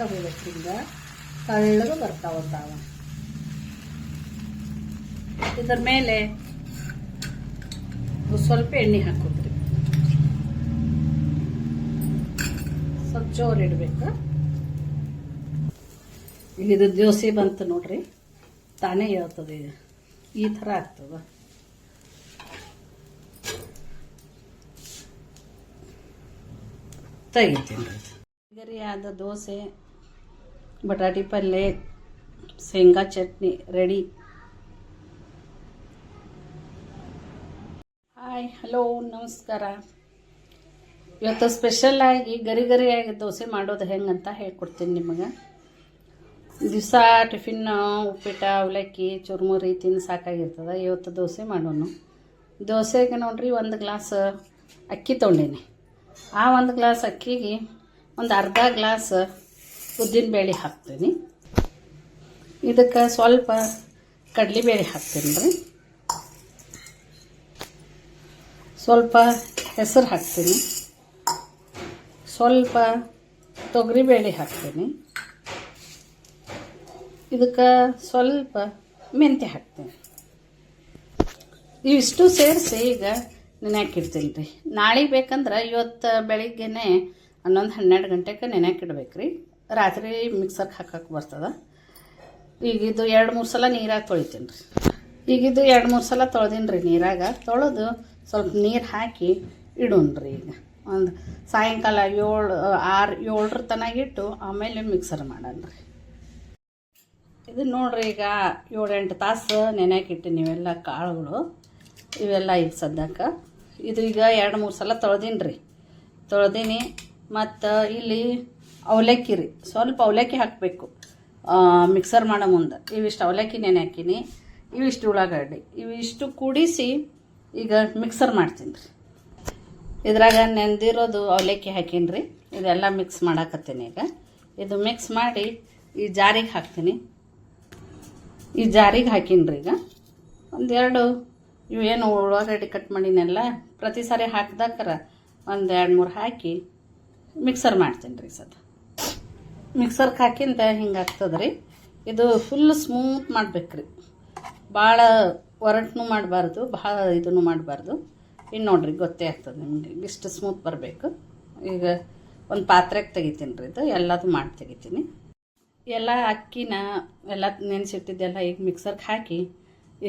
ಹೋಗ್ಬೇಕು. ಹಿಂಗೆ ತಳ್ಳಗೆ ಬರ್ತಾವ. ಇದ್ರ ಮೇಲೆ ಸ್ವಲ್ಪ ಎಣ್ಣೆ ಹಾಕೋದ್ರಿ. ಸ್ವಲ್ಪ ಜೋರು ಇಡಬೇಕು. ಇದು ದೋಸೆ ಬಂತು ನೋಡ್ರಿ, ತಾನೇ ಹೇಳ್ತದೆ. ಈ ಥರ ಆಗ್ತದ. ತೆಗಿತೀನಿ ರೀ. ಗರಿಯಾದ ದೋಸೆ, ಬಟಾಟಿ ಪಲ್ಯ, ಶೇಂಗಾ ಚಟ್ನಿ ರೆಡಿ. ಹಾಯ್, ಹಲೋ, ನಮಸ್ಕಾರ. ಇವತ್ತು ಸ್ಪೆಷಲ್ಲಾಗಿ ಗರಿಯಾಗಿ ದೋಸೆ ಮಾಡೋದು ಹೆಂಗಂತ ಹೇಳ್ಕೊಡ್ತೀನಿ ನಿಮಗೆ. ದಿವಸ ಟಿಫಿನ್ ಉಪ್ಪಿಟ್ಟು, ಅವಲಕ್ಕಿ, ಚುರುಮುರಿ ತಿಂದು ಸಾಕಾಗಿರ್ತದೆ. ಇವತ್ತು ದೋಸೆ ಮಾಡೋಣ. ದೋಸೆಗೆ ನೋಡ್ರಿ 1 ಗ್ಲಾಸ್ ಅಕ್ಕಿ ತೊಗೊಂಡೀನಿ. ಆ 1 ಗ್ಲಾಸ್ ಅಕ್ಕಿಗೆ ಒಂದು ಅರ್ಧ ಗ್ಲಾಸ್ ಉದ್ದಿನಬೇಳೆ ಹಾಕ್ತೀನಿ. ಇದಕ್ಕೆ ಸ್ವಲ್ಪ ಕಡಲೆಬೇಳೆ ಹಾಕ್ತೀನಿ ರೀ. ಸ್ವಲ್ಪ ಹೆಸರು ಹಾಕ್ತೀನಿ. ಸ್ವಲ್ಪ ತೊಗರಿಬೇಳೆ ಹಾಕ್ತೀನಿ. ಇದಕ್ಕೆ ಸ್ವಲ್ಪ ಮೆಂತ್ಯ ಹಾಕ್ತೀನಿ. ಇವಿಷ್ಟು ಸೇರಿಸಿ ಈಗ ನೆನೆಯಾಕಿಡ್ತೀನಿ ರೀ. ನಾಳೆಗೆ ಬೇಕಂದ್ರೆ ಇವತ್ತು ಬೆಳಿಗ್ಗೆನೆ 11-12 ಗಂಟೆಗೆ ನೆನೆಯಾಕಿಡ್ಬೇಕು ರೀ. ರಾತ್ರಿ ಮಿಕ್ಸರ್ಗೆ ಹಾಕಕ್ಕೆ ಬರ್ತದೆ. ಈಗಿದು 2-3 ಸಲ ನೀರಾಗಿ ತೊಳಿತೀನಿ ರೀ. ಈಗಿದು 2-3 ಸಲ ತೊಳೆದೀನಿ ರೀ ನೀರಾಗ. ತೊಳೆದು ಸ್ವಲ್ಪ ನೀರು ಹಾಕಿ ಇಡೋಣ್ರಿ. ಈಗ ಒಂದು ಸಾಯಂಕಾಲ 6-7 ತನಗಿಟ್ಟು ಆಮೇಲೆ ಮಿಕ್ಸರ್ ಮಾಡೋಣ ರೀ. ಇದು ನೋಡ್ರಿ, ಈಗ 7-8 ತಾಸು ನೆನೆಯಾಕಿಟ್ಟು ನೀವೆಲ್ಲ ಕಾಳುಗಳು ಇವೆಲ್ಲ ಈಗ ಸದ್ಯಕ್ಕೆ. ಇದು ಈಗ 2-3 ಸಲ ತೊಳೆದೀನಿ. ಮತ್ತು ಇಲ್ಲಿ ಅವಲಕ್ಕಿ ರೀ, ಸ್ವಲ್ಪ ಅವಲಕ್ಕಿ ಹಾಕಬೇಕು ಮಿಕ್ಸರ್ ಮಾಡೋ ಮುಂದೆ. ಇವಿಷ್ಟು ಅವಲಕ್ಕಿ ನೆನೆ ಹಾಕೀನಿ, ಇವಿಷ್ಟು ಉಳ್ಳಾಗಡ್ಡಿ, ಇವಿಷ್ಟು ಕೂಡಿಸಿ ಈಗ ಮಿಕ್ಸರ್ ಮಾಡ್ತೀನಿ ರೀ. ಇದ್ರಾಗ ನೆಂದಿರೋದು ಅವಲಕ್ಕಿ ಹಾಕೀನಿ ರೀ. ಇದೆಲ್ಲ ಮಿಕ್ಸ್ ಮಾಡಾಕತ್ತೀನಿ ಈಗ. ಇದು ಮಿಕ್ಸ್ ಮಾಡಿ ಈ ಜಾರಿಗೆ ಹಾಕ್ತೀನಿ. ಈ ಜಾರಿಗೆ ಹಾಕೀನಿ ರೀ. ಈಗ 1-2 ಇವೇನು ಉಳ್ಳಾಗಡ್ಡಿ ಕಟ್ ಮಾಡಿನೆಲ್ಲ ಪ್ರತಿ ಸಾರಿ ಹಾಕಿದಾಕರ 1-2-3 ಹಾಕಿ ಮಿಕ್ಸರ್ ಮಾಡ್ತೀನಿ ರೀ. ಮಿಕ್ಸರ್ಗೆ ಹಾಕಿಂದ ಹಿಂಗೆ ಆಗ್ತದೆ ರೀ. ಇದು ಫುಲ್ ಸ್ಮೂತ್ ಮಾಡ್ಬೇಕ್ರಿ. ಭಾಳ ಒರಟು ಮಾಡಬಾರ್ದು, ಭಾಳ ಇದನ್ನು ಮಾಡಬಾರ್ದು. ಇನ್ನು ನೋಡ್ರಿ ಗೊತ್ತೇ ಆಗ್ತದೆ ನಿಮಗೆ. ಇಷ್ಟು ಸ್ಮೂತ್ ಬರಬೇಕು. ಈಗ ಒಂದು ಪಾತ್ರೆಗೆ ತೆಗಿತೀನಿ ರೀ. ಇದು ಎಲ್ಲದು ಮಾಡಿ ತೆಗಿತೀನಿ. ಎಲ್ಲ ಅಕ್ಕಿನ ಎಲ್ಲ ನೆನೆಸಿಟ್ಟಿದ್ದೆಲ್ಲ ಈಗ ಮಿಕ್ಸರ್ಗೆ ಹಾಕಿ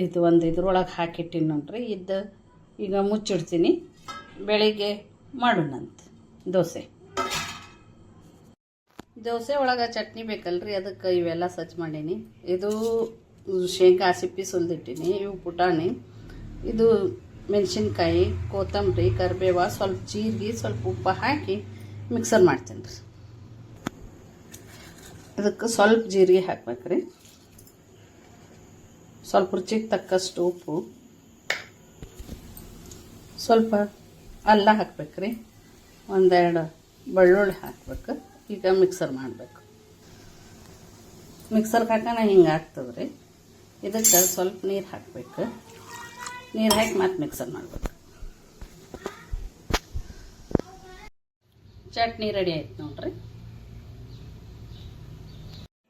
ಇದು ಒಂದು ಇದ್ರೊಳಗೆ ಹಾಕಿಟ್ಟಿನಿ ನೋಡ್ರಿ. ಇದು ಈಗ ಮುಚ್ಚಿಡ್ತೀನಿ. ಬೆಳಿಗ್ಗೆ ಮಾಡೋಣಂತ ದೋಸೆ ಒಳಗೆ ಚಟ್ನಿ ಬೇಕಲ್ರಿ, ಅದಕ್ಕೆ ಇವೆಲ್ಲ ಸಜ್ಜು ಮಾಡೀನಿ. ಇದು ಶೇಂಗಾ ಸಿಪ್ಪಿ ಸುಲಿದಿಟ್ಟಿನಿ. ಇವು ಪುಟಾಣಿ, ಇದು ಮೆಣಸಿನ್ಕಾಯಿ, ಕೊತ್ತಂಬರಿ, ಕರಿಬೇವ, ಸ್ವಲ್ಪ ಜೀರಿಗೆ, ಸ್ವಲ್ಪ ಉಪ್ಪು ಹಾಕಿ ಮಿಕ್ಸರ್ ಮಾಡ್ತೀನಿ ರೀ. ಇದಕ್ಕೆ ಸ್ವಲ್ಪ ಜೀರಿಗೆ ಹಾಕ್ಬೇಕ್ರಿ. ಸ್ವಲ್ಪ ರುಚಿಗೆ ತಕ್ಕಷ್ಟು ಉಪ್ಪು, ಸ್ವಲ್ಪ ಅಲ್ಲ ಹಾಕ್ಬೇಕ್ರಿ, 1-2 ಬೆಳ್ಳುಳ್ಳಿ ಹಾಕ್ಬೇಕು. ಈಗ ಮಿಕ್ಸರ್ ಮಾಡಬೇಕು. ಮಿಕ್ಸರ್ಗೆ ಹಾಕೋಣ ಹಿಂಗೆ ಆಗ್ತದೆ ರೀ. ಇದಕ್ಕೆ ಸ್ವಲ್ಪ ನೀರು ಹಾಕಬೇಕು. ನೀರು ಹಾಕಿ ಮತ್ತೆ ಮಿಕ್ಸರ್ ಮಾಡಬೇಕು. ಚಟ್ನಿ ರೆಡಿ ಆಯ್ತು ನೋಡ್ರಿ.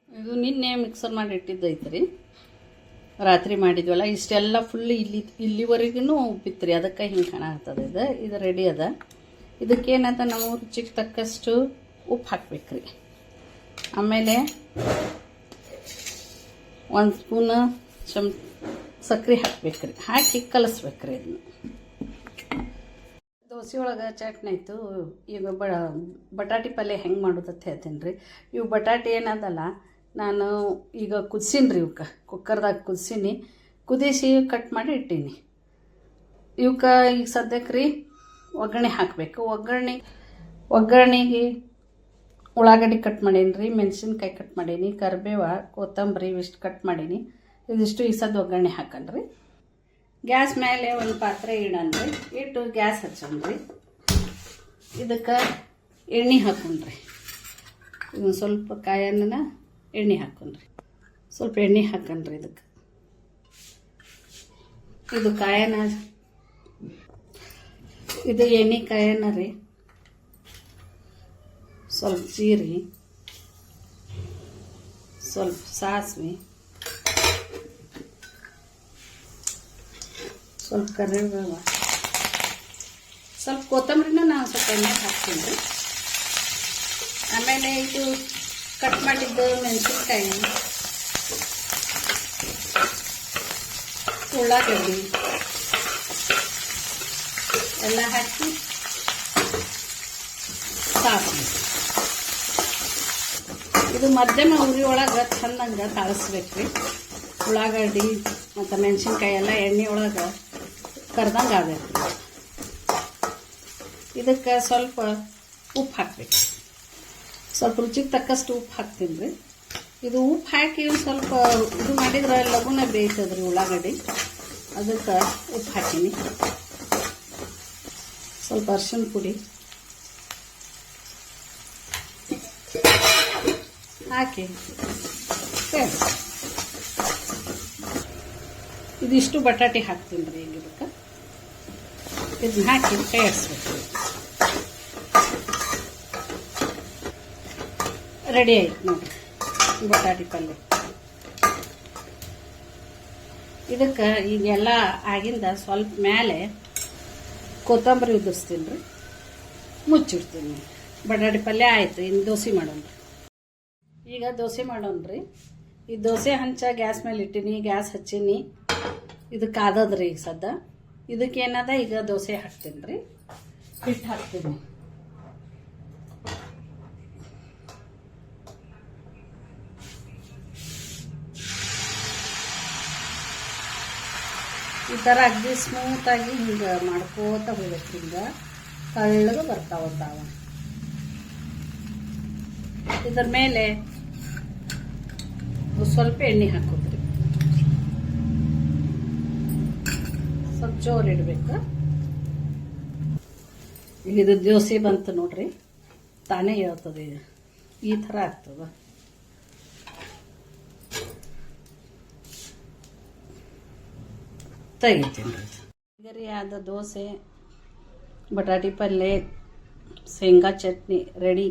ಇದು ನಿನ್ನೆ ಮಿಕ್ಸರ್ ಮಾಡಿ ಇಟ್ಟಿದ್ದೈತೆ ರೀ. ರಾತ್ರಿ ಮಾಡಿದ್ವಲ್ಲ, ಇಷ್ಟೆಲ್ಲ ಫುಲ್ ಇಲ್ಲಿವರೆಗೂ ಉಪ್ಪಿತ್ತು ರೀ. ಅದಕ್ಕೆ ಹಿಂಗೆ ಕಾಣಾಗ್ತದೆ. ಇದು ರೆಡಿ ಅದ. ಇದಕ್ಕೇನದ ನಾವು ರುಚಿಗೆ ತಕ್ಕಷ್ಟು ಉಪ್ಪು ಹಾಕ್ಬೇಕ್ರಿ. ಆಮೇಲೆ 1 ಸ್ಪೂನ್ ಸಕ್ಕರೆ ಹಾಕ್ಬೇಕ್ರಿ. ಹಾಕಿ ಕಲಿಸ್ಬೇಕ್ರಿ. ಇದನ್ನು ದೋಸೆ ಒಳಗೆ ಚಟ್ನಿ ಆಯಿತು. ಈಗ ಬಟಾಟಿ ಪಲ್ಯ ಹೆಂಗೆ ಮಾಡೋದಂತ ಹೇಳ್ತೀನಿ ರೀ. ಇವು ಬಟಾಟಿ ಏನದಲ್ಲ, ನಾನು ಈಗ ಕುದಿಸೀನಿ ರೀ. ಇವಕ್ಕೆ ಕುಕ್ಕರ್ದಾಗ ಕುದಿಸಿ ಕಟ್ ಮಾಡಿ ಇಟ್ಟೀನಿ. ಇವಕ್ಕೆ ಈಗ ಸದ್ಯಕ್ಕೆ ರೀ ಒಗ್ಗರಣೆ ಹಾಕಬೇಕು. ಒಗ್ಗರಣೆಗೆ ಉಳ್ಳಾಗಡ್ಡಿ ಕಟ್ ಮಾಡೀನಿ ರೀ, ಮೆಣಸಿನ್ಕಾಯಿ ಕಟ್ ಮಾಡೀನಿ, ಕರಿಬೇವ, ಕೊತ್ತಂಬರಿ ಇವಿಷ್ಟು ಕಟ್ ಮಾಡೀನಿ. ಇದಿಷ್ಟು ಈ ಸದ್ದು ಒಗ್ಗರಣೆ ಹಾಕಲ್ರಿ. ಗ್ಯಾಸ್ ಮೇಲೆ ಒಂದು ಪಾತ್ರೆ ಇಡನ್ರಿ. ಇಟ್ಟು ಗ್ಯಾಸ್ ಹಚ್ಚನ್ರಿ. ಇದಕ್ಕೆ ಎಣ್ಣೆ ಹಾಕೊಂಡ್ರಿ. ಇದನ್ನು ಸ್ವಲ್ಪ ಕಾಯನ್ನ ಎಣ್ಣೆ ಹಾಕೊಂಡ್ರಿ. ಸ್ವಲ್ಪ ಎಣ್ಣೆ ಹಾಕನ್ರಿ. ಇದಕ್ಕೆ ಇದು ಕಾಯನ, ಇದು ಎಣ್ಣೆ ಕಾಯನ ರೀ. ಸ್ವಲ್ಪ ಜೀರಿಗೆ, ಸ್ವಲ್ಪ ಸಾಸಿವೆ, ಸ್ವಲ್ಪ ಕರಿಬೇವು, ಸ್ವಲ್ಪ ಕೊತ್ತಂಬರಿನ ನಾನು ಸ್ವಲ್ಪ ಎಣ್ಣೆ ಹಾಕ್ತೀನಿ ರೀ. ಆಮೇಲೆ ಇದು ಕಟ್ ಮಾಡಿದ್ದು ಮೆಣಸಿನ್ಕಾಯಿ, ಉಳ್ಳಾಗಡ್ಡಿ ಎಲ್ಲ ಹಾಕಿ ಸಾಸಿವೆ ಇದು ಮಧ್ಯಮ ಉರಿ ಒಳಗೆ ಚಂದಂಗೆ ತಾಳಿಸ್ಬೇಕು ರೀ. ಉಳ್ಳಾಗಡ್ಡಿ ಮತ್ತು ಮೆಣಸಿನ್ಕಾಯಿ ಎಲ್ಲ ಎಣ್ಣೆ ಒಳಗೆ ಕರ್ದಂಗೆ ಆಗಬೇಕು ರೀ. ಇದಕ್ಕೆ ಸ್ವಲ್ಪ ಉಪ್ಪು ಹಾಕ್ಬೇಕು. ಸ್ವಲ್ಪ ರುಚಿಗೆ ತಕ್ಕಷ್ಟು ಉಪ್ಪು ಹಾಕ್ತೀನಿ ರೀ. ಇದು ಉಪ್ಪು ಹಾಕಿ ಸ್ವಲ್ಪ ಇದು ಮಾಡಿದ್ರೆ ಲಘುನ ಬೇಯ್ತದ್ರಿ ಉಳ್ಳಾಗಡ್ಡಿ. ಅದಕ್ಕೆ ಉಪ್ಪು ಹಾಕೀನಿ. ಸ್ವಲ್ಪ ಅರಿಶಿನ ಪುಡಿ ಹಾಕಿ ಇದಿಷ್ಟು ಬಟಾಟೆ ಹಾಕ್ತೀನಿ ರೀ. ಈಗ ಇದಕ್ಕೆ ಇದನ್ನ ಹಾಕಿ ಬೇಯಿಸ್ಬೇಕು. ರೆಡಿ ಆಯ್ತು ನೋಡ್ರಿ ಬಟಾಟೆ ಪಲ್ಯ. ಇದಕ್ಕೆ ಈಗೆಲ್ಲ ಆಗಿಂದ ಸ್ವಲ್ಪ ಮೇಲೆ ಕೊತ್ತಂಬರಿ ಉದುರಿಸ್ತೀನಿ ರೀ, ಮುಚ್ಚಿಡ್ತೀನಿ. ಬಟಾಟೆ ಪಲ್ಯ ಆಯ್ತು. ಇನ್ನು ದೋಸೆ ಮಾಡೋಣ. ಈಗ ದೋಸೆ ಮಾಡೋಣ್ರಿ. ಈ ದೋಸೆ ಹಂಚ ಗ್ಯಾಸ್ ಮೇಲೆ ಇಟ್ಟೀನಿ, ಗ್ಯಾಸ್ ಹಚ್ಚೀನಿ. ಇದು ಕಾದದ್ರಿ ಈಗ ಸದ್ದ. ಇದಕ್ಕೇನದ ಈಗ ದೋಸೆ ಹಾಕ್ತೀನಿ ರೀ. ಹಿಟ್ಟು ಹಾಕ್ತೀನಿ. ಈ ಥರ ಅಗ್ದಿ ಸ್ಮೂತಾಗಿ ಹಿಂಗೆ ಮಾಡ್ಕೋತ ಹೋಗ್ಬೇಕು. ಹಿಂಗೆ ಕಳ್ಳಗೆ ಬರ್ತಾವ. ಇದ್ರ ಮೇಲೆ ಸ್ವಲ್ಪ ಎಣ್ಣೆ ಹಾಕೋದ್ರಿ. ಸ್ವಲ್ಪ ಜೋರು ಇಡಬೇಕು. ಇದು ದೋಸೆ ಬಂತು ನೋಡ್ರಿ, ತಾನೇ ಹೇಳ್ತದೆ. ಈ ಥರ ಆಗ್ತದ. ತೆಗಿತೀನಿ ರೀ. ಆದ ದೋಸೆ, ಬಟಾಟಿ ಪಲ್ಯ, ಶೇಂಗಾ ಚಟ್ನಿ ರೆಡಿ.